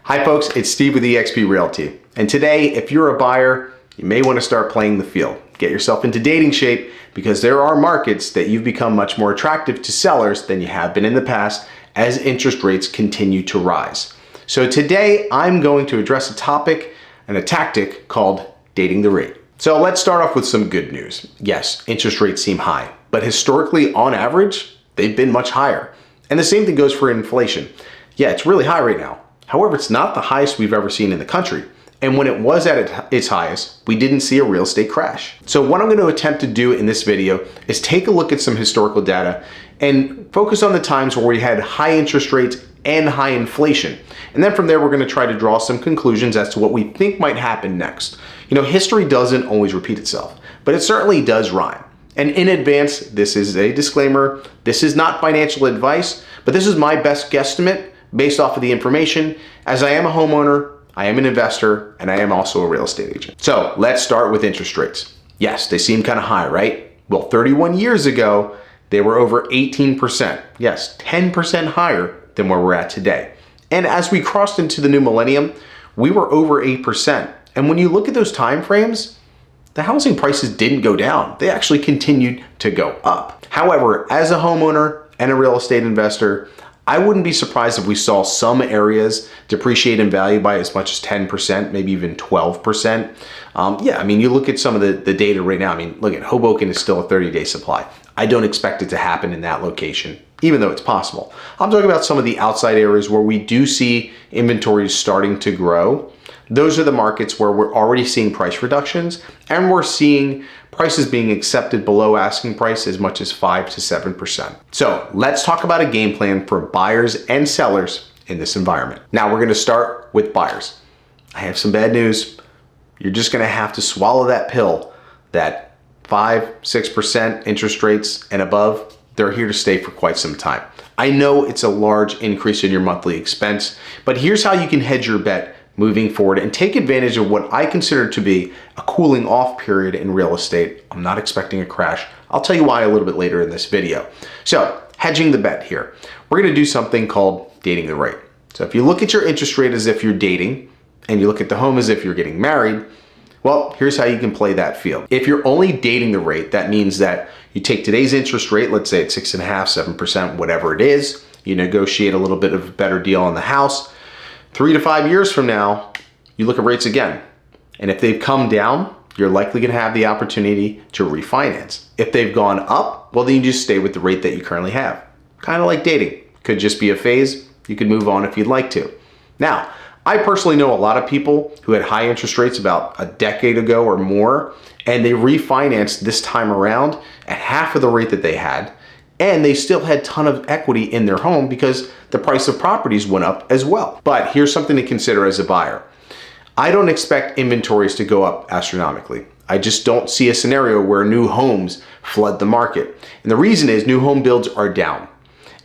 Hi folks, it's Steve with eXp Realty. And today, if you're a buyer, you may want to start playing the field. Get yourself into dating shape because there are markets that you've become much more attractive to sellers than you have been in the past as interest rates continue to rise. So today, I'm going to address a topic and a tactic called dating the rate. So let's start off with some good news. Yes, interest rates seem high, but historically, on average, they've been much higher. And the same thing goes for inflation. Yeah, it's really high right now. However, it's not the highest we've ever seen in the country. And when it was at its highest, we didn't see a real estate crash. So what I'm going to attempt to do in this video is take a look at some historical data and focus on the times where we had high interest rates and high inflation. And then from there, we're going to try to draw some conclusions as to what we think might happen next. You know, history doesn't always repeat itself, but it certainly does rhyme. And in advance, this is a disclaimer. This is not financial advice, but this is my best guesstimate based off of the information, as I am a homeowner, I am an investor, and I am also a real estate agent. So let's start with interest rates. Yes, they seem kind of high, right? Well, 31 years ago, they were over 18%. Yes, 10% higher than where we're at today. And as we crossed into the new millennium, we were over 8%. And when you look at those time frames, the housing prices didn't go down. They actually continued to go up. However, as a homeowner and a real estate investor, I wouldn't be surprised if we saw some areas depreciate in value by as much as 10%, maybe even 12%. Yeah, I mean, you look at some of the data right now. I mean, look at Hoboken is still a 30-day supply. I don't expect it to happen in that location, even though it's possible. I'm talking about some of the outside areas where we do see inventories starting to grow. Those are the markets where we're already seeing price reductions and we're seeing prices being accepted below asking price as much as 5 to 7%. So let's talk about a game plan for buyers and sellers in this environment. Now we're gonna start with buyers. I have some bad news. You're just gonna have to swallow that pill that 5-6% interest rates and above, they're here to stay for quite some time. I know it's a large increase in your monthly expense, but here's how you can hedge your bet moving forward and take advantage of what I consider to be a cooling off period in real estate. I'm not expecting a crash. I'll tell you why a little bit later in this video. So hedging the bet here, we're gonna do something called dating the rate. So if you look at your interest rate as if you're dating and you look at the home as if you're getting married, well, here's how you can play that field. If you're only dating the rate, that means that you take today's interest rate, let's say it's 6.5%, 7%, whatever it is, you negotiate a little bit of a better deal on the house. 3 to 5 years from now, you look at rates again. And if they've come down, you're likely gonna have the opportunity to refinance. If they've gone up, well, then you just stay with the rate that you currently have. Kind of like dating. Could just be a phase. You could move on if you'd like to. Now, I personally know a lot of people who had high interest rates about a decade ago or more, and they refinanced this time around at half of the rate that they had, and they still had a ton of equity in their home because the price of properties went up as well. But here's something to consider as a buyer. I don't expect inventories to go up astronomically. I just don't see a scenario where new homes flood the market. And the reason is new home builds are down.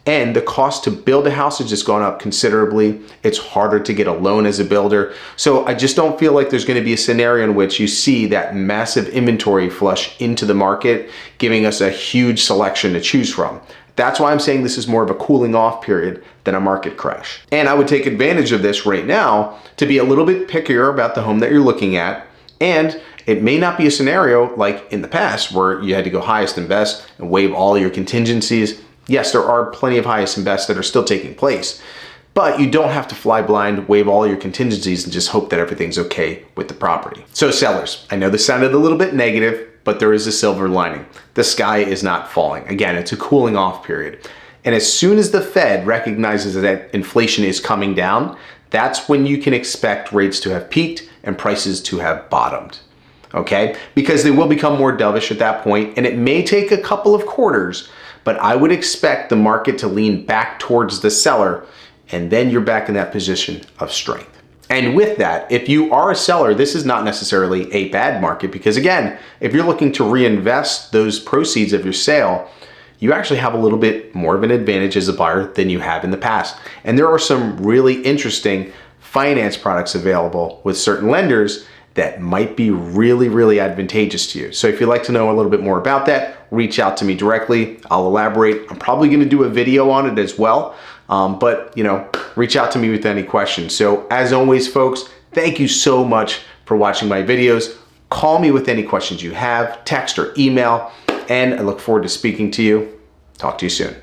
And the cost to build a house has just gone up considerably. It's harder to get a loan as a builder. So I just don't feel like there's going to be a scenario in which you see that massive inventory flush into the market, giving us a huge selection to choose from. That's why I'm saying this is more of a cooling off period than a market crash. And I would take advantage of this right now to be a little bit pickier about the home that you're looking at. And it may not be a scenario like in the past where you had to go highest and best and waive all your contingencies. Yes, there are plenty of highest and best that are still taking place, but you don't have to fly blind, waive all your contingencies, and just hope that everything's okay with the property. So sellers, I know this sounded a little bit negative, but there is a silver lining. The sky is not falling. Again, it's a cooling off period. And as soon as the Fed recognizes that inflation is coming down, that's when you can expect rates to have peaked and prices to have bottomed. Okay? Because they will become more dovish at that point, and it may take a couple of quarters, but I would expect the market to lean back towards the seller, and then you're back in that position of strength. And with that, if you are a seller, this is not necessarily a bad market because again, if you're looking to reinvest those proceeds of your sale, you actually have a little bit more of an advantage as a buyer than you have in the past. And there are some really interesting finance products available with certain lenders that might be really, really advantageous to you. So if you'd like to know a little bit more about that, reach out to me directly. I'll elaborate. I'm probably going to do a video on it as well. But reach out to me with any questions. So as always, folks, thank you so much for watching my videos. Call me with any questions you have, text or email, and I look forward to speaking to you. Talk to you soon.